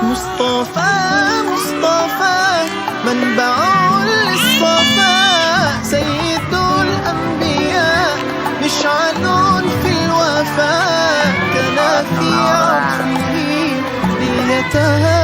مصطفى مصطفى منبع للصفا، سيد الأنبياء مشعل في الوفاء، كان في عطفه ليتهاب